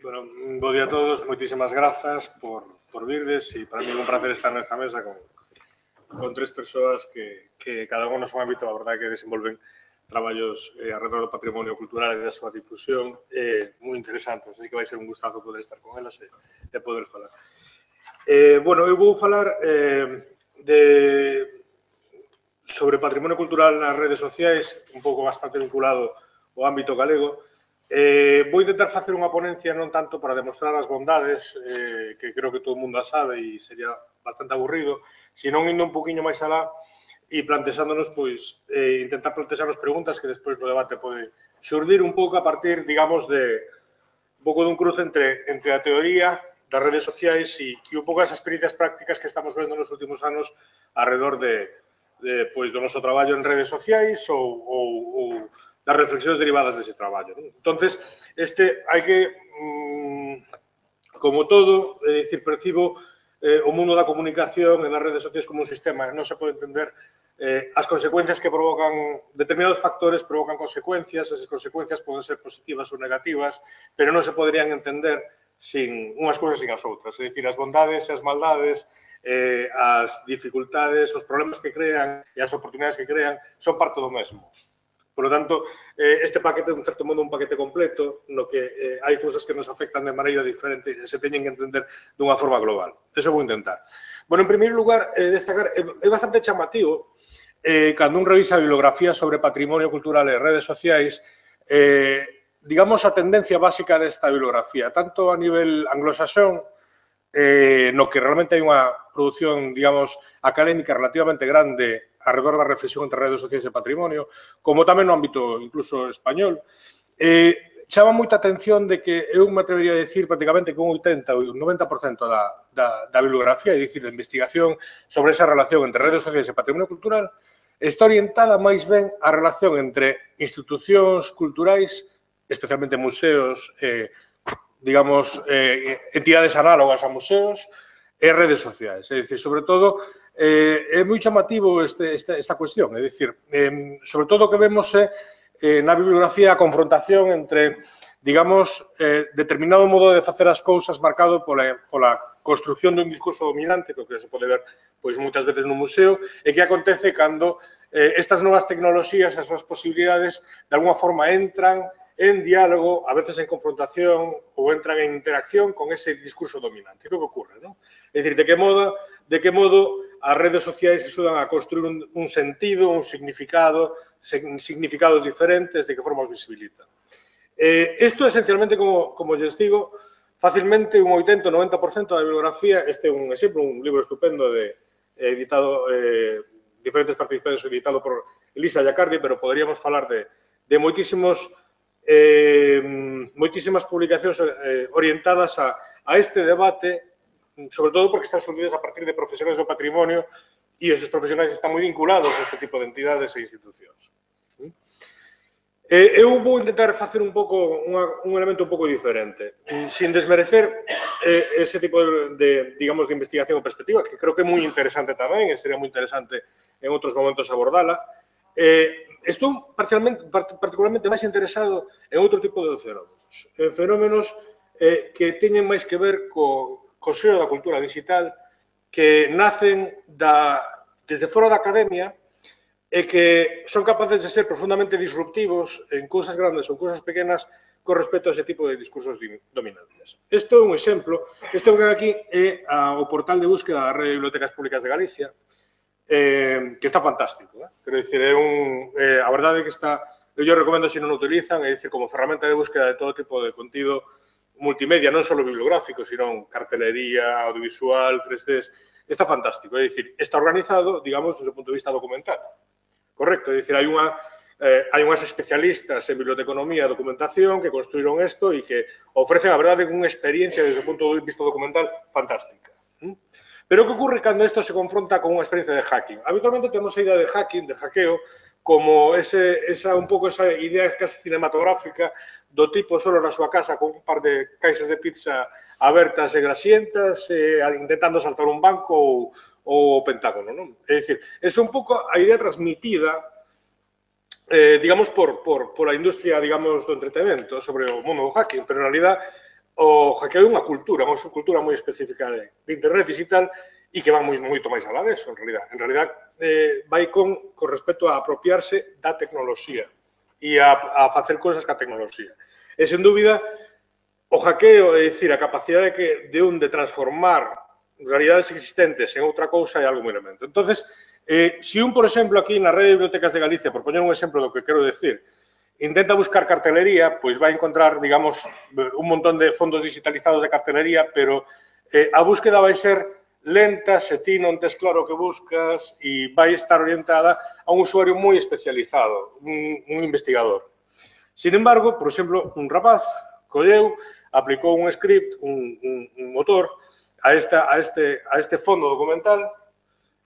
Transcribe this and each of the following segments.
Bueno, bo día a todos, moitísimas grazas por virdes e para mí é un placer estar nesta mesa con tres persoas que cada un no son ámbito, a verdade, que desenvolven traballos alrededor do patrimonio cultural e da súa difusión moi interesantes, así que vai ser un gustazo poder estar con elas e poder falar. Bueno, eu vou falar sobre patrimonio cultural nas redes sociais, un pouco bastante vinculado ao ámbito galego. Vou intentar facer unha ponencia non tanto para demostrar as bondades, que creo que todo o mundo a sabe e sería bastante aburrido, senón indo un poquinho máis alá e plantexándonos, pois, intentar plantexarnos preguntas que despois no debate pode xurdir un pouco a partir, digamos, de un pouco dun cruce entre a teoría das redes sociais e un pouco as experiencias prácticas que estamos vendo nos últimos anos alrededor pois, do noso traballo en redes sociais ou das reflexións derivadas dese traballo. Entonces, hai que, como todo, percibo o mundo da comunicación e das redes sociais como un sistema. Non se pode entender as consecuencias que provocan determinados factores, provocan consecuencias, esas consecuencias poden ser positivas ou negativas, pero non se poderían entender sin unhas cousas sin as outras. É dicir, as bondades e as maldades, as dificultades, os problemas que crean e as oportunidades que crean son parte do mesmo. Por lo tanto, este paquete é, un certo modo, un paquete completo no que hai cousas que nos afectan de maneira diferente e se teñen que entender dunha forma global. Eso vou intentar. Bueno, en primeiro lugar, destacar, é bastante chamativo cando un revisa a bibliografía sobre patrimonio cultural e redes sociais, digamos, a tendencia básica desta bibliografía, tanto a nivel anglosaxón, no que realmente hai unha produción, digamos, académica relativamente grande alrededor da reflexión entre redes sociais e patrimonio, como tamén no ámbito incluso español, chama moita atención de que eu me atrevería a decir prácticamente que un 80 ou un 90% da bibliografía, é dicir, da investigación sobre esa relación entre redes sociais e patrimonio cultural, está orientada máis ben á relación entre institucións culturais, especialmente museos, digamos, entidades análogas a museos e redes sociais. É dicir, sobre todo, é moi chamativo esta cuestión. É dicir, sobre todo o que vemos é na bibliografía a confrontación entre, digamos, determinado modo de facer as cousas marcado pola construción dun discurso dominante, que se pode ver pois moitas veces no museo, e que acontece cando estas novas tecnoloxías, as súas posibilidades, de alguna forma entran en diálogo, a veces en confrontación ou entran en interacción con ese discurso dominante. Que é o que ocorre, non? É dicir, de que modo as redes sociais axudan a construir un sentido, un significado, significados diferentes, de que forma os visibilizan. Isto, esencialmente, como lles digo, facilmente un 80 ou 90% da bibliografía, este é un exemplo, un libro estupendo editado, diferentes participantes, editado por Elisa Iacardi, pero poderíamos falar de moitísimas publicacións orientadas a este debate, sobre todo porque están surdidas a partir de profesionais do patrimonio e esos profesionais están moi vinculados a este tipo de entidades e institucións. Eu vou intentar facer un elemento un pouco diferente, sin desmerecer ese tipo digamos, de investigación ou perspectiva, que creo que é moi interesante tamén, e sería moi interesante en outros momentos abordala. Estou particularmente máis interesado en outro tipo de fenómenos. Fenómenos que teñen máis que ver co xeo da cultura digital, que nacen desde fora da academia e que son capaces de ser profundamente disruptivos en cousas grandes ou cousas pequenas con respecto a ese tipo de discursos dominantes. Isto é un exemplo. Isto que aquí é o portal de búsqueda da Rede de Bibliotecas Públicas de Galicia, que está fantástico. Quero dicir, a verdade é que eu recomendo se non o utilizan, é dicir, como ferramenta de búsqueda de todo tipo de contido multimedia, non só bibliográfico, sino cartelería, audiovisual, 3Ds, está fantástico. É dicir, está organizado, digamos, desde o punto de vista documental. Correcto? É dicir, hai unhas especialistas en biblioteconomía e documentación que construíron isto e que ofrecen, a verdade, unha experiencia desde o punto de vista documental fantástica. Pero o que ocurre cando isto se confronta con unha experiencia de hacking? Habitualmente temos a idea de hacking, de hackeo, como un pouco esa idea casi cinematográfica do tipo solo na súa casa con un par de caixas de pizza abertas e grasientas, intentando saltar un banco ou o Pentágono, non? É dicir, é un pouco a idea transmitida, digamos, por a industria, digamos, do entretenimento sobre o mundo do hacking, pero en realidad o hackeo é unha subcultura moi específica de internet digital e que van moito máis alá deso, en realidad. En realidad, vai con respecto a apropiarse da tecnoloxía e a facer cousas ca tecnoloxía. E, sen dúbida, o hackeo, é dicir, a capacidade de transformar realidades existentes en outra cousa é algo moi elemento. Entonces, se por exemplo, aquí na Rede de Bibliotecas de Galicia, por poñer un exemplo do que quero decir, intenta buscar cartelería, pois vai encontrar, digamos, un montón de fondos digitalizados de cartelería, pero a búsqueda vai ser lenta se ti non tes claro o que buscas e vai estar orientada a un usuario moi especializado, un investigador. Sin embargo, por exemplo, un rapaz colleu, aplicou un script, un motor a este fondo documental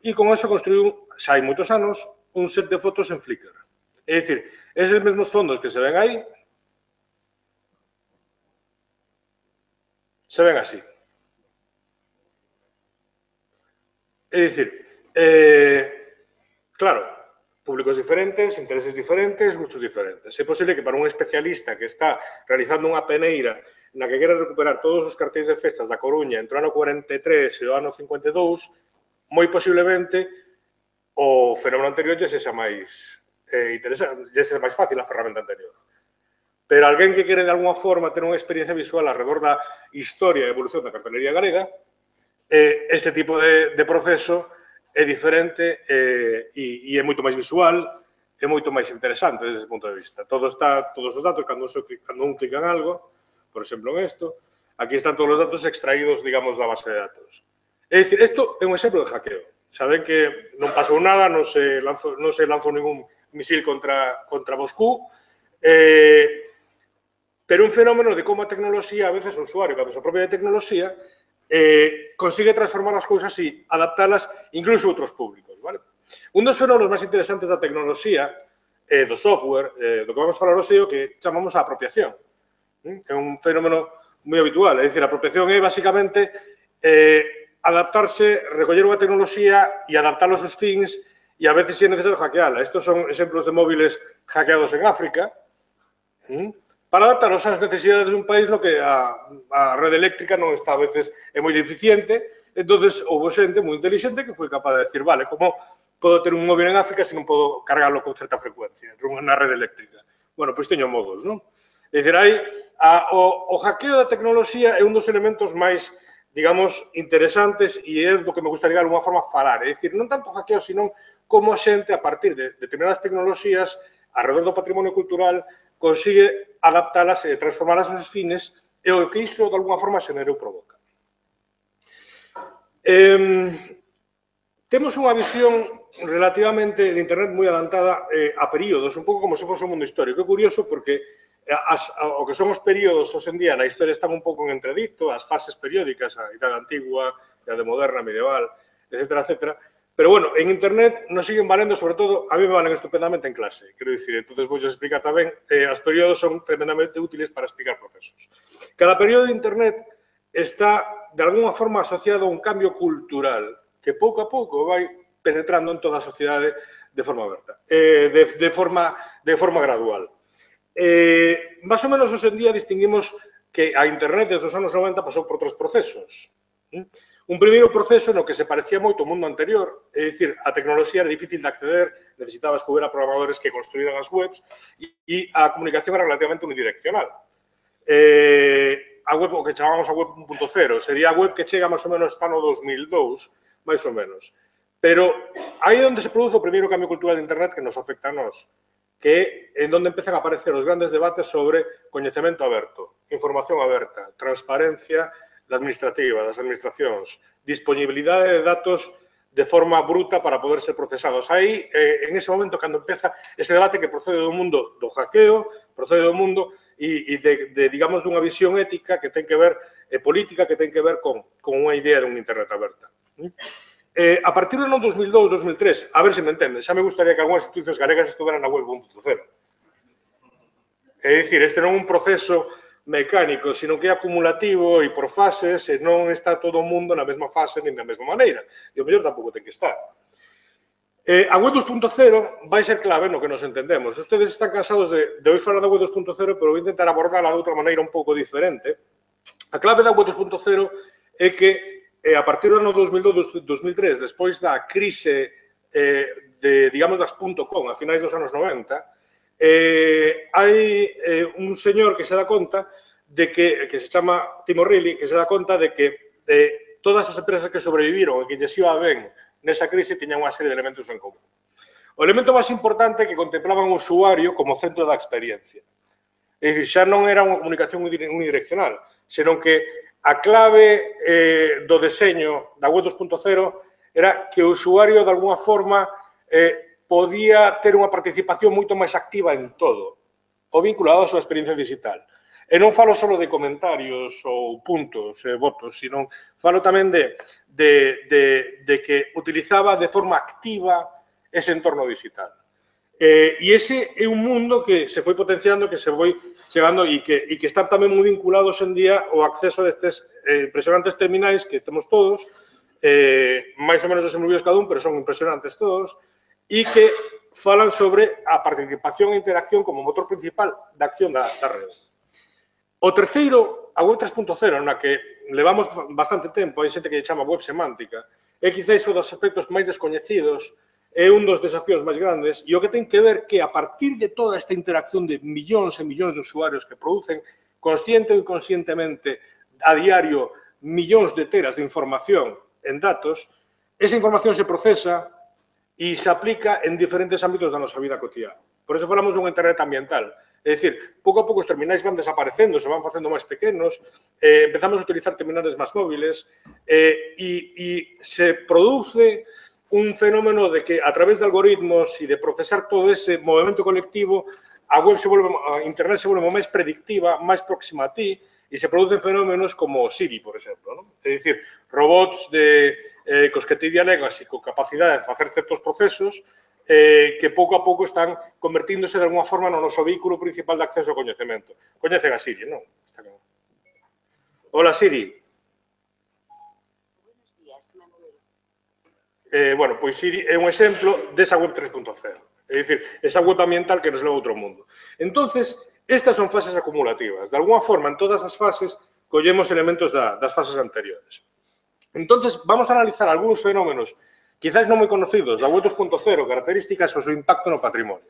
e con eso construiu, xa hai moitos anos, un set de fotos en Flickr. É dicir, eses mesmos fondos que se ven aí, se ven así. É dicir, claro, públicos diferentes, intereses diferentes, gustos diferentes. É posible que para un especialista que está realizando unha peneira na que quere recuperar todos os cartéis de festas da Coruña entre o ano 43 e o ano 52, moi posiblemente o fenómeno anterior lle sexa máis interesante, lle sexa máis fácil a ferramenta anterior. Pero alguén que quere de alguna forma ter unha experiencia visual alrededor da historia e evolución da cartelería galega, este tipo de proceso é diferente e é moito máis visual, é moito máis interesante desde ese punto de vista. Todos os datos, cando un clica en algo, por exemplo, en isto, aquí están todos os datos extraídos, digamos, da base de datos. É dicir, isto é un exemplo de hackeo. Saben que non pasou nada, non se lanzou ningún misil contra Moscú, pero un fenómeno de como a tecnoloxía, a veces o usuario, cando se apropia de tecnoloxía, consigue transformar as cousas e adaptalas incluso a outros públicos. Un dos fenómenos máis interesantes da tecnoloxía, do software, do que vamos a falar hoxe, é o que chamamos a apropiación. É un fenómeno moi habitual, é dicir, a apropiación é basicamente adaptarse, recoller unha tecnoloxía e adaptar os seus fins e a veces é necesario hackeala. Estos son exemplos de móviles hackeados en África, para adaptarlos ás necesidades dun país no que a rede eléctrica non está a veces é moi deficiente, entonces houve xente moi inteligente que foi capaz de decir, vale, como podo ter un móvil en África se non podo cargarlo con certa frecuencia na rede eléctrica? Bueno, pois teño modos, non? É dicir, o hackeo da tecnoloxía é un dos elementos máis, digamos, interesantes e é do que me gustaría de alguma forma falar. É dicir, non tanto hackeo, sino como a xente, a partir de determinadas tecnoloxías, alrededor do patrimonio cultural, consigue adaptalas e transformalas aos seus fines e o que iso, de alguma forma, xenera ou provoca. Temos unha visión relativamente de internet moi adelantada a períodos, un pouco como se fose un mundo histórico. É curioso porque o que son os períodos hoxe en día na historia están un pouco en entredito, as fases periódicas, a idade antigua, a idade moderna, medieval, etcétera, etcétera. Pero, bueno, en internet nos siguen valendo, sobre todo, a mí me valen estupendamente en clase, quero dicir, entonces vou explicar tamén, os períodos son tremendamente útiles para explicar procesos. Cada período de internet está, de alguna forma, asociado a un cambio cultural que pouco a pouco vai penetrando en toda a sociedade de forma aberta, de forma gradual. Más ou menos, hoxe en día, distinguimos que a internet desde os anos 90 pasou por outros procesos. Un primeiro proceso no que se parecía moito ao mundo anterior, é dicir, a tecnoloxía era difícil de acceder, necesitabas que houbera programadores que construíran as webs e a comunicación era relativamente unidireccional. A web, o que chamamos a web 1.0, sería a web que chega máis ou menos hasta no 2002, máis ou menos. Pero aí é onde se produce o primeiro cambio cultural de internet que nos afecta a nós, que é en onde empezan a aparecer os grandes debates sobre coñecemento aberto, información aberta, transparencia administrativa, das administracións, disponibilidade de datos de forma bruta para poder ser procesados. Aí, en ese momento, cando empeza ese debate que procede do mundo do hackeo, procede do mundo e digamos, dunha visión ética que ten que ver, política, que ten que ver con unha idea de unha internet aberta. A partir do ano 2002-2003, a ver se me entenden, xa me gustaría que algunhas institucións galegas estuveran na web 1.0. É dicir, este non é un proceso mecánico, sino que é acumulativo e por fases e non está todo o mundo na mesma fase nin da mesma maneira. E o mellor tampouco ten que estar. A web 2.0 vai ser clave no que nos entendemos. Ustedes están cansados de oír falar da web 2.0, pero vou intentar abordarla de outra maneira un pouco diferente. A clave da web 2.0 é que a partir do ano 2002-2003, despois da crise digamos, das .com, a finais dos anos 90, hai un señor que se dá conta de que se chama Tim O'Reilly, que se dá conta de que todas as empresas que sobreviviron e que lles iba ben nesa crise tiñan unha serie de elementos en común. O elemento máis importante é que contemplaban o usuario como centro da experiencia. É dicir, xa non era unha comunicación unidireccional, senón que a clave do deseño da web 2.0 era que o usuario, de alguna forma, podía ter unha participación moito máis activa en todo, o vinculado á súa experiencia digital. E non falo só de comentarios ou puntos e votos, sino falo tamén de que utilizaba de forma activa ese entorno digital. E ese é un mundo que se foi potenciando, que se foi chegando e que están tamén moi vinculados en día ao acceso a estes impresionantes terminais que temos todos, máis ou menos desenvolvidos cada un, pero son impresionantes todos, e que falan sobre a participación e interacción como motor principal da acción da rede. O terceiro, a web 3.0, na que levamos bastante tempo, hai xente que lle chama web semántica, é quizás un dos aspectos máis descoñecidos, é un dos desafíos máis grandes, e o que ten que ver que a partir de toda esta interacción de millóns e millóns de usuarios que producen consciente ou inconscientemente a diario millóns de teras de información en datos, esa información se procesa e se aplica en diferentes ámbitos da nosa vida cotidiana. Por eso falamos dunha internet ambiental. É dicir, pouco a pouco os terminais van desaparecendo, se van facendo máis pequenos, empezamos a utilizar terminales máis móviles e se produce un fenómeno de que a través de algoritmos e de procesar todo ese movimento colectivo, a internet se volve máis predictiva, máis próxima a ti e se producen fenómenos como Siri, por exemplo. É dicir, robots cos que ti dialegas e con capacidade de facer certos procesos que pouco a pouco están convertíndose de alguma forma no noso vehículo principal de acceso ao coñecemento. Coñecen a Siri, non? Hola, Siri. Buenos días, Manuel. Bueno, pois Siri é un exemplo desa web 3.0. É dicir, esa web ambiental que nos leva a outro mundo. Entonces, estas son fases acumulativas. De alguna forma, en todas as fases, collemos elementos das fases anteriores. Entonces, vamos a analizar algúns fenómenos quizás non moi conocidos da web 2.0, características ou seu impacto no patrimonio.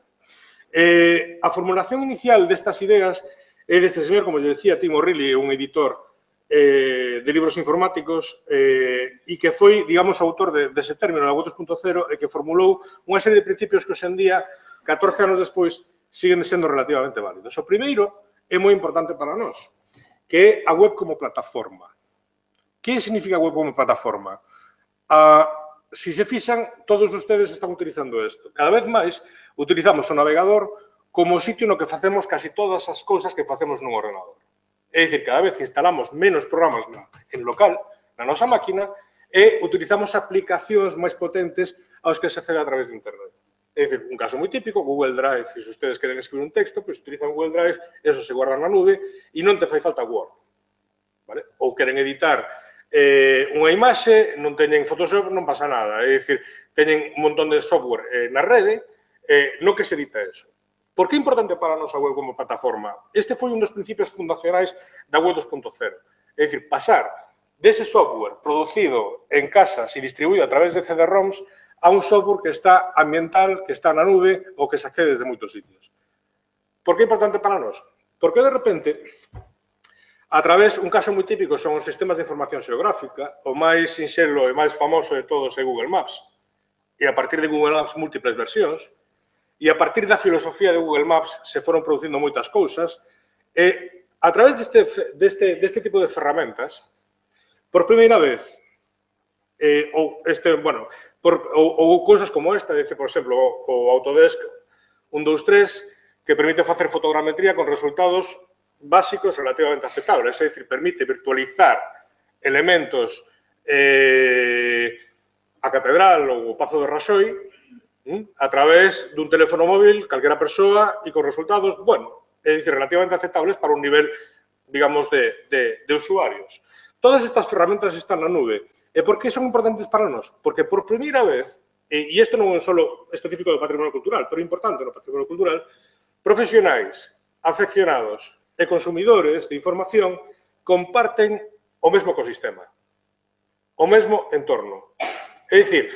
A formulación inicial destas ideas é deste señor, como lle decía, Tim O'Reilly, un editor de libros informáticos e que foi, digamos, autor dese término da web 2.0 e que formulou unha serie de principios que, hoxendía, 14 anos despois, siguen sendo relativamente válidos. O primeiro é moi importante para nós, que é a web como plataforma. Que significa a web como plataforma? Si se fixan, todos ustedes están utilizando isto. Cada vez máis utilizamos o navegador como sitio no que facemos casi todas as cousas que facemos nun ordenador. É dicir, cada vez instalamos menos programas en local, na nosa máquina, e utilizamos aplicacións máis potentes aos que se accede a través de Internet. É dicir, un caso moi típico, Google Drive, se ustedes queren escribir un texto, pois utilizan Google Drive, eso se guarda na nube e non te fai falta Word. Ou queren editar unha imaxe, non teñen Photoshop, non pasa nada. É dicir, teñen un montón de software na rede no que se edita eso. Por que é importante para a nosa web como plataforma? Este foi un dos principios fundacionais da web 2.0. É dicir, pasar dese software producido en casas e distribuído a través de CD-ROMs a un software que está ambiental, que está na nube ou que se accede desde moitos sitios. Por que é importante para nós? Porque, de repente, a través, un caso moi típico son os sistemas de información xeográfica, o máis sinxelo e máis famoso de todos é Google Maps. E a partir de Google Maps, múltiples versións. E a partir da filosofía de Google Maps se foron producindo moitas cousas. E a través deste tipo de ferramentas, por primeira vez, ou cousas como esta, por exemplo, o Autodesk 123, que permite facer fotogrametría con resultados básicos relativamente aceptables, é dicir, permite virtualizar elementos a Catedral ou o Pazo de Raxoi a través dun teléfono móvil, calquera persoa, e con resultados, bueno, é dicir, relativamente aceptables para un nivel, digamos, de usuarios. Todas estas ferramentas están na nube. E por que son importantes para nós? Porque por primeira vez, e isto non é só específico do patrimonio cultural, pero é importante no patrimonio cultural, profesionais, afeccionados e consumidores de información comparten o mesmo ecosistema, o mesmo entorno. É dicir,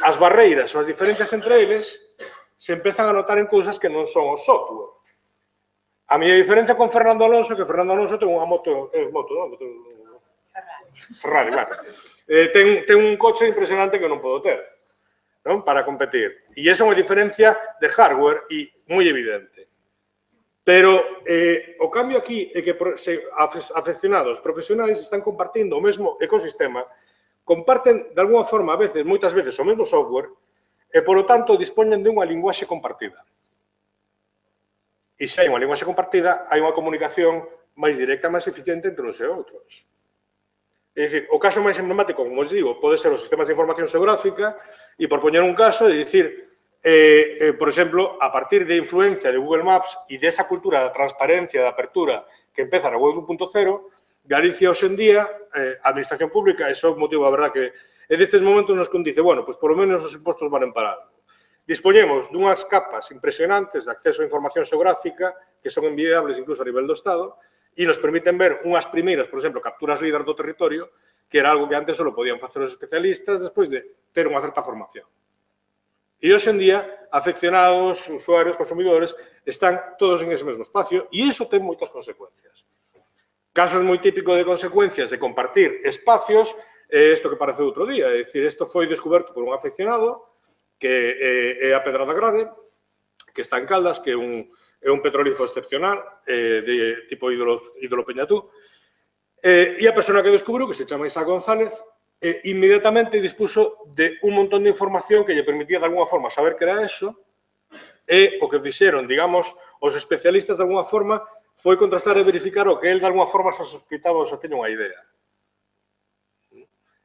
as barreiras ou as diferencias entre eles se empezan a notar en cousas que non son o software. A miña diferencia con Fernando Alonso, que Fernando Alonso ten unha Ferrari, claro. Ten un coche impresionante que non podo ter, non? Para competir. E esa é unha diferencia de hardware e moi evidente. Pero o cambio aquí é que afeccionados profesionais están compartindo o mesmo ecosistema, comparten de alguna forma, moitas veces, o mesmo software e, polo tanto, dispoñen de unha linguaxe compartida. E se hai unha linguaxe compartida, hai unha comunicación máis directa, máis eficiente entre uns e outros. É dicir, o caso máis emblemático, como os digo, pode ser os sistemas de información xeográfica e, por poñer un caso, é dicir, por exemplo, a partir de influencia de Google Maps e desa cultura da transparencia, da apertura que empeza na web 1.0, Galicia, hoxe en día, a administración pública, e é o motivo, a verdad, que é destes momentos nos condice, bueno, pois polo menos os impostos van en parado. Dispoñemos dunhas capas impresionantes de acceso a información xeográfica que son enviables incluso a nivel do Estado e nos permiten ver unhas primeiras, por exemplo, capturas líder do territorio, que era algo que antes só podían facer os especialistas despois de ter unha certa formación. E hoxe en día, afeccionados, usuarios, consumidores, están todos en ese mesmo espacio e iso ten moitas consecuencias. Casos moi típicos de consecuencias de compartir espacios é isto que parece outro día. É dicir, isto foi descoberto por un afeccionado que é a Pedrada Grande, que está en Caldas, que é un petrolífero excepcional de tipo ídolo Peñatú. E a persona que descubriu, que se chama Isaac González, inmediatamente dispuso de un montón de información que lle permitía de alguna forma saber que era eso e o que fixeron, digamos, os especialistas de alguna forma foi contrastar e verificar o que el de alguna forma se sospitaba ou se teña unha idea.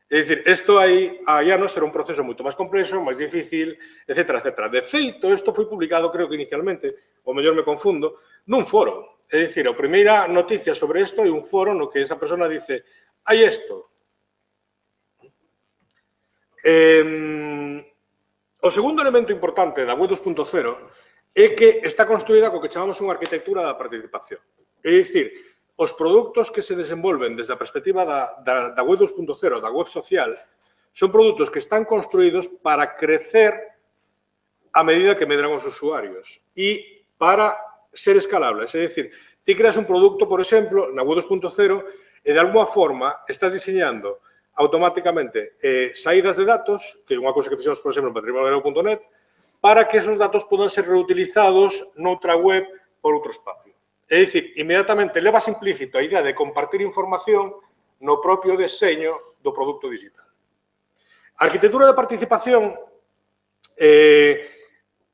É dicir, isto aí a anos era un proceso moito máis complexo, máis difícil, etc. De feito, isto foi publicado, creo que inicialmente, ou mellor me confundo, nun foro. É dicir, a primeira noticia sobre isto é un foro no que esa persona dice hai isto. O segundo elemento importante da web 2.0 é que está construída co que chamamos unha arquitectura da participación. É dicir, os produtos que se desenvolven desde a perspectiva da web 2.0, da web social, son produtos que están construídos para crecer a medida que medran os usuarios e para ser escalables. É dicir, ti creas un produto, por exemplo, na web 2.0 e de alguma forma estás diseñando automáticamente saídas de datos, que é unha cousa que fixemos, por exemplo, en patrimonial.net, para que esos datos podan ser reutilizados noutra web por outro espacio. É dicir, inmediatamente levas implícito a idea de compartir información no propio deseño do produto digital. A arquitectura de participación,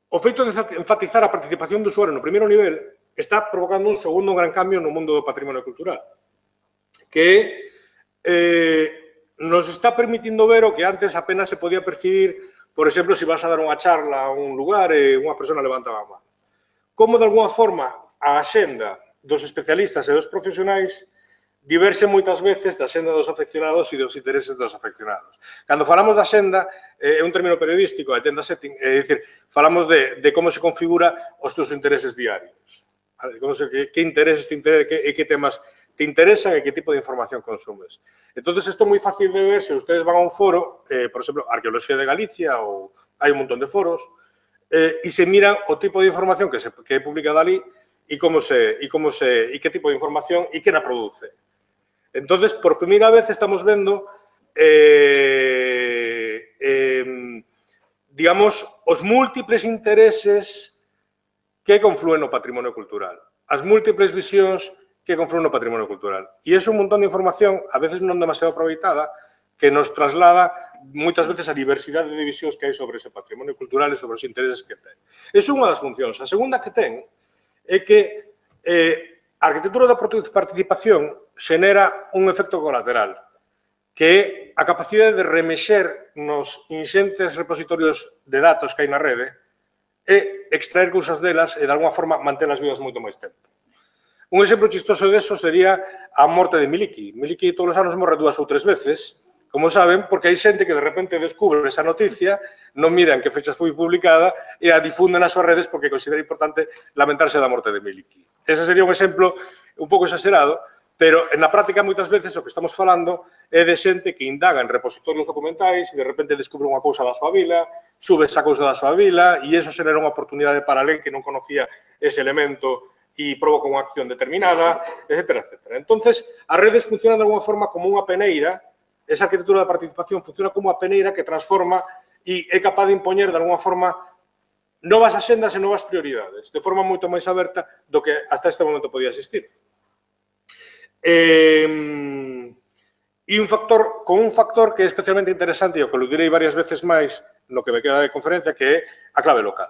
o feito de enfatizar a participación do usuario no primeiro nivel está provocando un segundo gran cambio no mundo do patrimonio cultural, que nos está permitindo ver o que antes apenas se podía percibir. Por exemplo, se vas a dar unha charla a un lugar e unha persona levantaba a mano. Como, de alguna forma, a axenda dos especialistas e dos profesionais diverse moitas veces da axenda dos afeccionados e dos intereses dos afeccionados. Cando falamos da axenda, é un término periodístico, agenda setting, é dicir, falamos de como se configura os teus intereses diarios. Que intereses e que temas te interesan e que tipo de información consumes. Entón, isto é moi fácil de ver se ustedes van a un foro, por exemplo, Arqueoloxía de Galicia, ou hai un montón de foros, e se miran o tipo de información que é publicada ali e que tipo de información e que na produce. Entón, por primeira vez estamos vendo, digamos, os múltiples intereses que confluen no patrimonio cultural, as múltiples visións que confluen no patrimonio cultural. E é un montón de información, a veces non demasiado aproveitada, que nos traslada moitas veces a diversidade de visións que hai sobre ese patrimonio cultural e sobre os intereses que ten. É unha das funcións. A segunda que ten é que a arquitectura da participación xenera un efecto colateral, que é a capacidade de remexer nos inxentes repositorios de datos que hai na rede e extraer cousas delas e, de alguma forma, mantelas vivas moito máis tempo. Un exemplo chistoso deso sería a morte de Miliki. Miliki todos os anos morre 2 ou 3 veces, como saben, porque hai xente que de repente descubre esa noticia, non miran que fecha foi publicada e a difunden nas súas redes porque considera importante lamentarse da morte de Miliki. Ese sería un exemplo un pouco exagerado, Pero, na práctica, moitas veces, o que estamos falando é de xente que indaga en repositorios documentais e, de repente, descubre unha cousa da súa vila, sube esa cousa da súa vila e iso xera unha oportunidade para alguén que non conocía ese elemento e provoca unha acción determinada, etc. etc. Entonces, as redes funcionan de alguma forma como unha peneira, esa arquitectura da participación funciona como unha peneira que transforma e é capaz de impoñer, de alguma forma, novas axendas e novas prioridades, de forma moito máis aberta do que hasta este momento podía existir. E un factor que é especialmente interesante e o que aludirei varias veces máis no que me queda de conferencia, que é a clave local.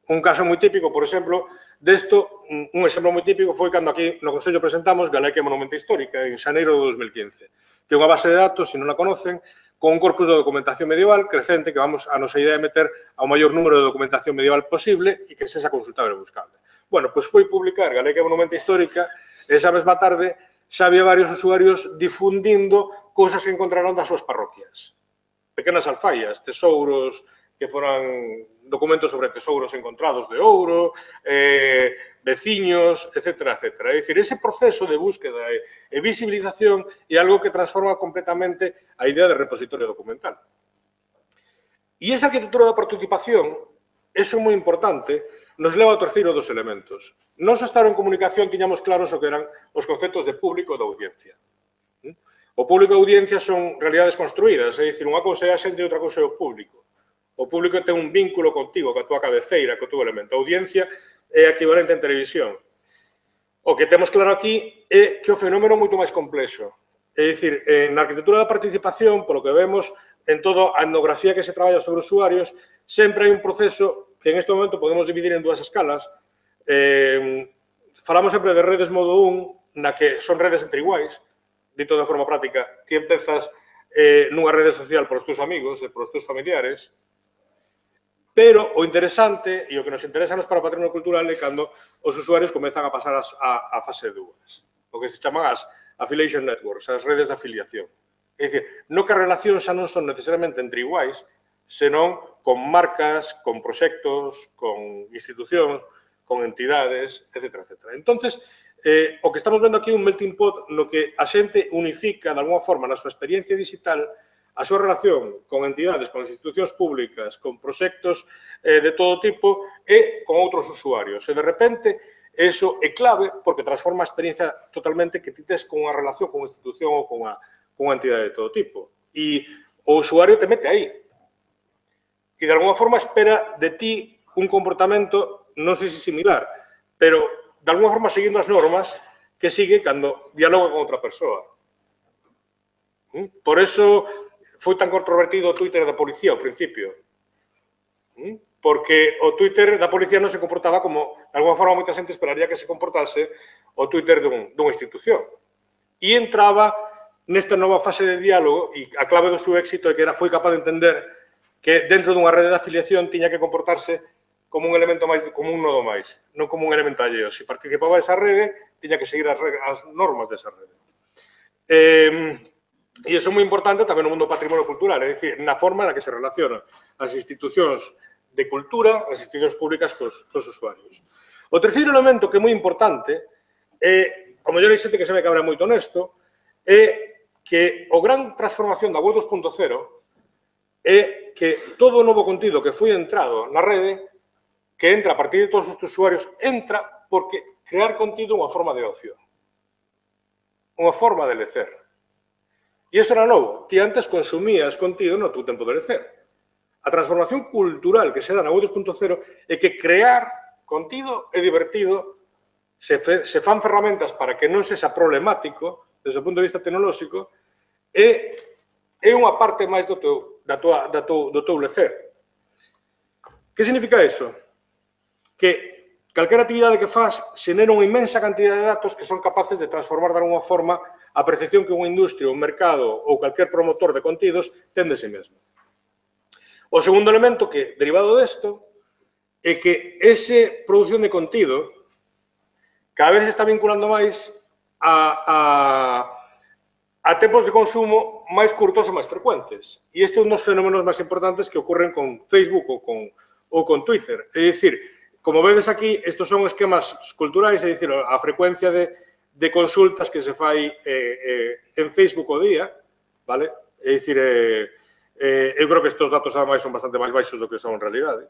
Un caso moi típico, por exemplo, desto, un exemplo moi típico foi cando aquí no Consello presentamos Galequia Monumenta Histórica en xaneiro de 2015, que é unha base de datos, se non la conocen, con un corpus de documentación medieval crecente que vamos a nosa idea de meter ao maior número de documentación medieval posible e que sexa consultable e buscable. Bueno, pois foi publicar Galequia Monumenta Histórica. Esa mesma tarde xa había varios usuarios difundindo cousas que encontraron das súas parroquias. Pequenas alfaias, tesouros que foran documentos sobre tesouros encontrados de ouro, veciños, etc. etc. É dicir, ese proceso de búsqueda e visibilización é algo que transforma completamente a idea de repositorio documental. E esa arquitectura da participación, eso é moi importante, nos leva ao terceiro dos elementos. Nos estar en comunicación tiñamos claros o que eran os conceptos de público e de audiencia. O público e a audiencia son realidades construídas, é dicir, unha cousa é a xente e outra cousa é o público. O público ten un vínculo contigo, coa túa cabeceira, co teu elemento. A audiencia é equivalente en televisión. O que temos claro aquí é que o fenómeno é moito máis complexo. É dicir, na arquitectura da participación, polo que vemos, en toda a etnografía que se traballa sobre usuarios, sempre hai un proceso que en este momento podemos dividir en dúas escalas. Falamos sempre de redes modo 1, na que son redes entre iguais, dito de forma práctica, ti empezas nunha rede social por os teus amigos e por os teus familiares, pero o interesante e o que nos interesa nos para o patrimonio cultural é cando os usuarios comezan a pasar a fase 2, o que se chaman as affiliation networks, as redes de afiliación. É dicir, no que as relacións xa non son necesariamente entre iguais, senón con marcas, con proxectos, con institucións, con entidades, etc. etc. Entonces, o que estamos vendo aquí é un melting pot no que a xente unifica, de alguma forma, na súa experiencia digital, a súa relación con entidades, con institucións públicas, con proxectos de todo tipo e con outros usuarios. E, de repente, eso é clave porque transforma a experiencia totalmente que ti tes con unha relación con unha institución ou con unha entidade de todo tipo. E o usuario te mete aí. E, de alguma forma, espera de ti un comportamento, non sei se similar, pero, de alguma forma, seguindo as normas que sigue cando dialoga con outra persoa. Por eso foi tan controvertido o Twitter da policía ao principio. Porque o Twitter da policía non se comportaba como, de alguma forma, moita xente esperaría que se comportase o Twitter dunha institución. E entraba nesta nova fase de diálogo e a clave do seu éxito é que foi capaz de entender que dentro dunha rede de afiliación tiña que comportarse como un elemento máis, como un nodo máis, non como un elemento alleo. Se participaba esa rede, tiña que seguir as normas desa rede. E iso é moi importante tamén no mundo do patrimonio cultural, é dicir, na forma na que se relacionan as institucións de cultura, as institucións públicas cos usuarios. O terceiro elemento que é moi importante é, ao mellor hai xente que se me cabra moito honesto, é que o gran transformación da web 2.0 é que todo o novo contido que foi entrado na rede, que entra a partir de todos os usuarios, entra porque crear contido é unha forma de ocio, unha forma de lecer. E iso era novo. Ti antes consumías contido no teu tempo de lecer. A transformación cultural que se dá na web 2.0 é que crear contido é divertido, se fan ferramentas para que non sexa problemático desde o punto de vista tecnolóxico e é unha parte máis do teu lecer. Que significa iso? Que calquera actividade que faz xenera unha inmensa cantidad de datos que son capaces de transformar de alguma forma a percepción que unha industria, un mercado ou calquer promotor de contidos ten de si mesmo. O segundo elemento que, derivado desto, é que esa produción de contido cada vez se está vinculando máis a tempos de consumo máis curtos e máis frecuentes. E este é un dos fenómenos máis importantes que ocurren con Facebook ou con Twitter. É dicir, como vedes aquí, estos son esquemas culturais, é dicir, a frecuencia de de consultas que se fai en Facebook o día, vale? É dicir, eu creo que estes datos, ademais, son bastante máis baixos do que son en realidade.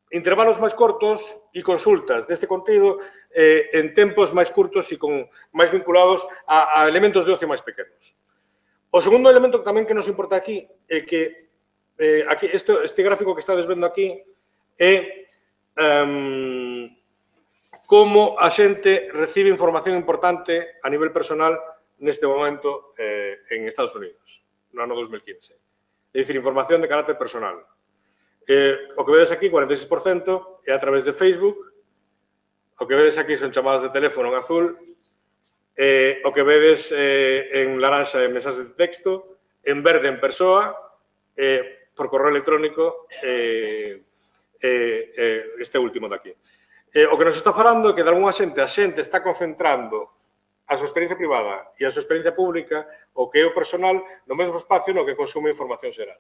Intervalos máis cortos e consultas deste contido en tempos máis curtos e máis vinculados a elementos de ocio máis pequenos. O segundo elemento tamén que nos importa aquí é que aquí este gráfico que estades vendo aquí é como a xente recibe información importante a nivel personal neste momento en Estados Unidos, no ano 2015. É dicir, información de carácter personal. O que vedes aquí, 46%, é a través de Facebook. O que vedes aquí son chamadas de teléfono en azul. O que vedes en laranxa en mensaxes de texto. En verde en persoa. Por correo electrónico, este último de aquí. O que nos está falando é que, de alguna xente, a xente está concentrando a súa experiencia privada e a súa experiencia pública, o que é o personal, no mesmo espacio no que consume información xeral.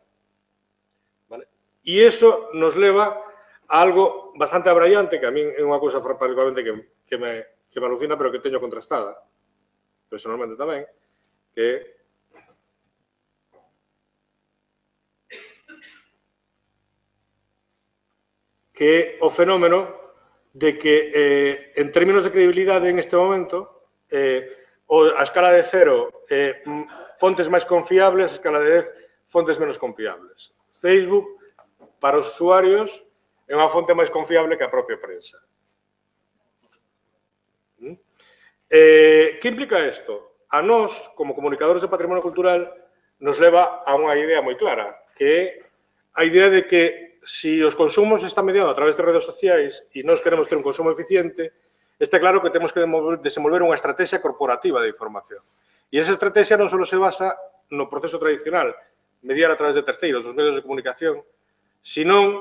Vale? E iso nos leva a algo bastante abraiante, que a min é unha cousa particularmente que me alucina, pero que teño contrastada, personalmente tamén, que é o fenómeno de que, en términos de credibilidade en este momento, a escala de 0, fontes máis confiables, a escala de 10, fontes menos confiables. Facebook, para os usuarios, é unha fonte máis confiable que a propia prensa. Que implica isto? A nós, como comunicadores de patrimonio cultural, nos leva a unha idea moi clara, que é a idea de que se os consumos están mediados a través de redes sociais e nós queremos ter un consumo eficiente, está claro que temos que desenvolver unha estrategia corporativa de información. E esa estrategia non só se basa no proceso tradicional, mediar a través de terceiros, dos medios de comunicación, senón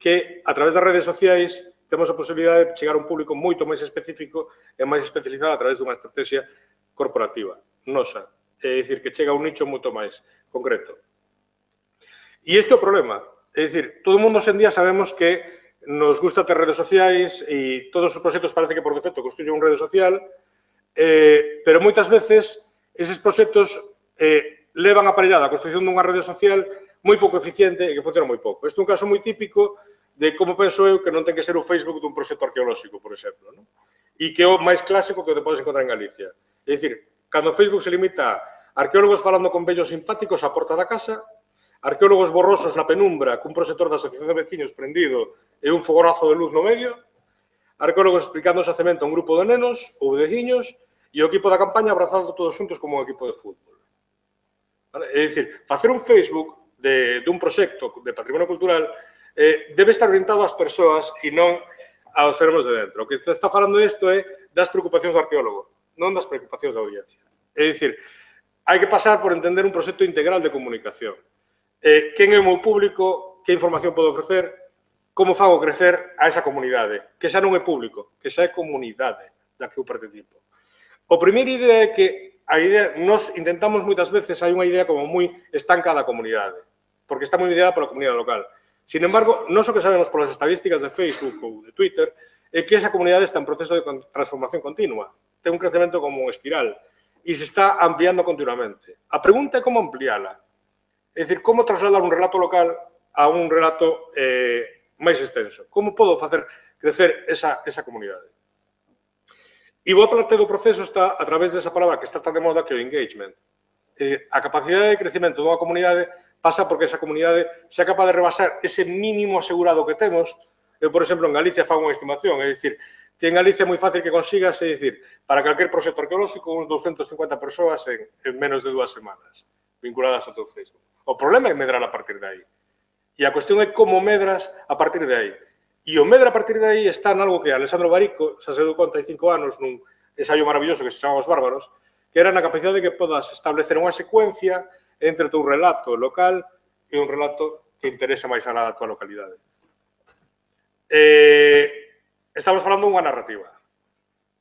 que, a través das redes sociais, temos a posibilidade de chegar a un público moito máis específico e máis especializado a través dunha estrategia corporativa, nosa. É dicir, que chega a un nicho moito máis concreto. E este é o problema. É dicir, todo o mundo hoxe en día sabemos que nos gusta ter redes sociais e todos os proxectos parece que por defecto construyen unha rede social, pero moitas veces eses proxectos levan aparellada a construción dunha rede social moi pouco eficiente e que funciona moi pouco. Este é un caso moi típico de como penso eu que non ten que ser o Facebook dun proxecto arqueolóxico, por exemplo, non? E que é o máis clásico que podes encontrar en Galicia. É dicir, cando Facebook se limita a arqueólogos falando con vellos simpáticos á porta da casa, arqueólogos borrosos na penumbra cun proxector da Asociación de Veciños prendido e un fogonazo de luz no medio, arqueólogos explicando o xacemento a un grupo de nenos ou veciños e o equipo da campaña abrazado todos xuntos como un equipo de fútbol. Vale? É dicir, facer un Facebook dun proxecto de patrimonio cultural debe estar orientado ás persoas e non aos fermos de dentro. O que se está falando isto é das preocupacións do arqueólogo, non das preocupacións da audiencia. É dicir, hai que pasar por entender un proxecto integral de comunicación. Quen é o meu público, que información podo ofrecer, como fago crecer a esa comunidade, que xa non é público, que xa é comunidade da que eu participo. O primeira idea é que nos intentamos moitas veces, hai unha idea como moi estanca da comunidade, porque está moi mediada pola comunidade local. Sin embargo, non o que sabemos polas estadísticas de Facebook ou de Twitter é que esa comunidade está en proceso de transformación continua, ten un crecemento como espiral e se está ampliando continuamente. A pregunta é como ampliála. É dicir, como trasladar un relato local a un relato máis extenso? Como podo facer crecer esa comunidade? E boa parte do proceso está a través desa palabra que está tan de moda que é o engagement. A capacidade de crecemento dunha comunidade pasa porque esa comunidade sea capaz de rebasar ese mínimo asegurado que temos. Eu, por exemplo, en Galicia fago unha estimación, é dicir, ti en Galicia é moi fácil que consigas, é dicir, para calquer proxecto arqueolóxico, uns 250 persoas en menos de 2 semanas vinculadas ao teu Facebook. O problema é medrar a partir de aí. E a cuestión é como medras a partir de aí. E o medra a partir de aí está en algo que Alessandro Barico xa se deu conta hai 5 anos nun ensaio maravilloso que se chama Os Bárbaros, que era na capacidade de que podas establecer unha secuencia entre o teu relato local e un relato que interesa máis a la tua localidade. Estamos falando dunha narrativa.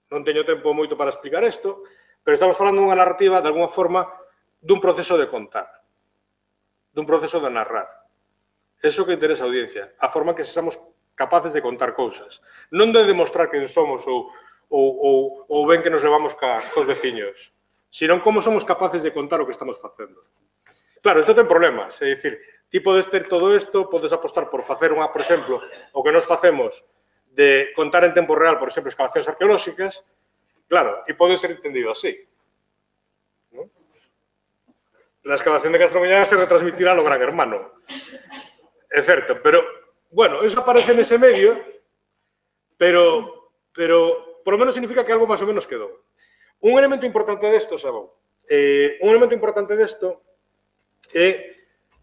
Non teño tempo moito para explicar isto, pero estamos falando dunha narrativa, de alguna forma, dun proceso de contar, dun proceso de narrar. Eso que interesa a audiencia, a forma que sexamos capaces de contar cousas. Non de demostrar quen somos ou ou ben que nos levamos cos veciños, senón como somos capaces de contar o que estamos facendo. Claro, isto ten problemas, é dicir, ti podes ter todo isto, podes apostar por facer por exemplo, o que nos facemos de contar en tempo real, por exemplo, excavacións arqueolóxicas, claro, e pode ser entendido así. La excavación de Castromiñana se retransmitirá lo Gran Hermano. É certo, pero, bueno, eso aparece nese medio, pero por lo menos significa que algo máis ou menos quedou. Un elemento importante desto, Sabou, un elemento importante desto é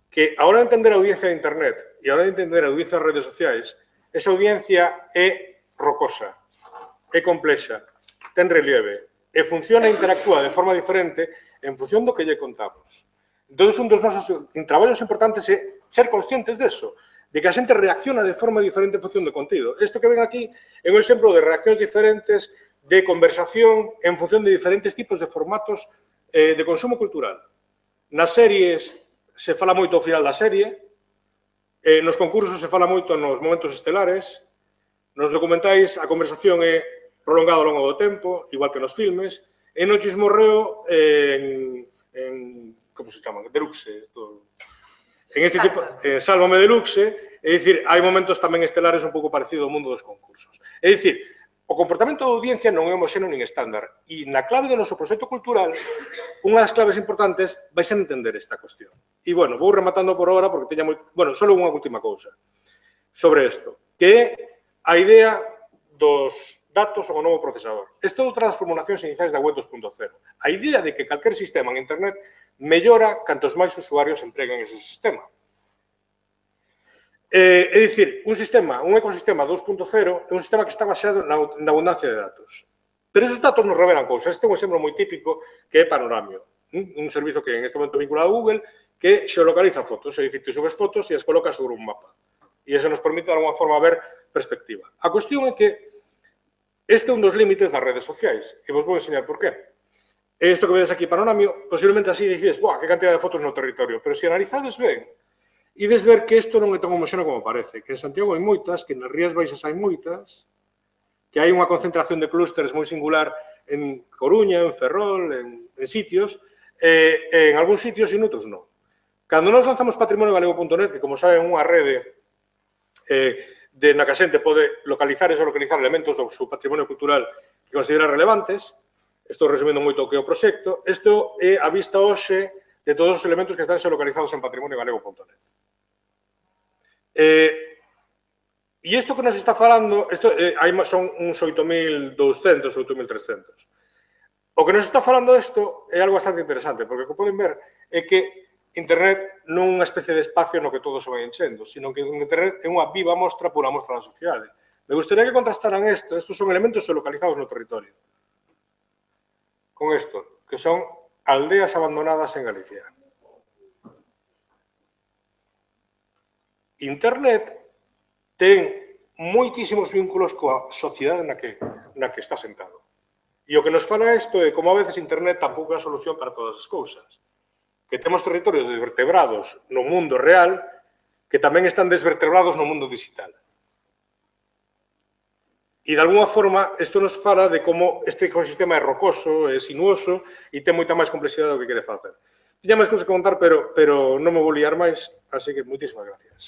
que a hora de entender a audiencia de Internet e a hora de entender a audiencia das redes sociais, esa audiencia é rocosa, é complexa, ten relieve, e funciona e interactúa de forma diferente en función do que lle contamos. Entón, un dos nosos traballos importantes é ser conscientes deso, de que a xente reacciona de forma diferente en función do contido. Isto que ven aquí é un exemplo de reaccións diferentes de conversación en función de diferentes tipos de formatos de consumo cultural. Nas series se fala moito ao final da serie, nos concursos se fala moito nos momentos estelares, nos documentais a conversación é prolongada ao longo do tempo, igual que nos filmes, e no chismorreo como se chama? Deluxe. En este tipo, Sálvame Deluxe, é dicir, hai momentos tamén estelares un pouco parecido ao mundo dos concursos. É dicir, o comportamento da audiencia non é homoxéneo nin estándar. E na clave do noso proxecto cultural, unha das claves importantes vai ser entender esta cuestión. E, bueno, vou rematando por ahora, porque teña moi... Bueno, só unha última cousa sobre isto, que é a idea dos datos ou o novo procesador. Isto é outra das formulacións iniciais da web 2.0. A idea de que calquer sistema en Internet mellora cantos máis usuarios empreguen ese sistema. É dicir, un ecosistema 2.0 é un sistema que está baseado na abundancia de datos. Pero esos datos nos revelan cousas. Este é un exemplo moi típico que é Panoramio, un servizo que en este momento vinculado a Google que xeolocaliza fotos, é dicir, te subes fotos e as colocas sobre un mapa. E iso nos permite, de alguma forma, ver perspectiva. A cuestión é que este é un dos límites das redes sociais, e vos vou enseñar por qué. Isto que vedes aquí, Panoramio, posiblemente así dices, que cantidad de fotos no territorio, pero se analizades ben, ides ver que isto non é tan homoxéneo como parece, que en Santiago hai moitas, que nas Rías Baixas hai moitas, que hai unha concentración de clústeres moi singular en Coruña, en Ferrol, en sitios, en algúns sitios e en outros non. Cando nós lanzamos patrimoniogalego.net, que como saben é unha rede na que a xente pode localizar e geolocalizar elementos do seu patrimonio cultural que considera relevantes, estou resumindo moito o que é o proxecto, isto é a vista hoxe de todos os elementos que están geolocalizados en patrimoniogalego.net. E isto que nos está falando, son uns 8.200, 8.300. O que nos está falando isto é algo bastante interesante, porque o que poden ver é que Internet non é unha especie de espacio no que todo se vai enchendo, sino que Internet é unha viva mostra pura mostra da sociedade. Me gustaría que contrastaran isto. Estos son elementos localizados no territorio. Con isto, que son aldeas abandonadas en Galicia. Internet ten moitísimos vínculos coa sociedade na que está sentado. E o que nos fala isto é como a veces Internet tampouco é a solución para todas as cousas. Que temos territorios desvertebrados no mundo real que tamén están desvertebrados no mundo digital. E, de alguna forma, isto nos fala de como este ecosistema é rocoso, é sinuoso e ten moita máis complexidade do que quere facer. Tiña máis cousas que contar, pero non me vou liar máis, así que moitísimas gracias.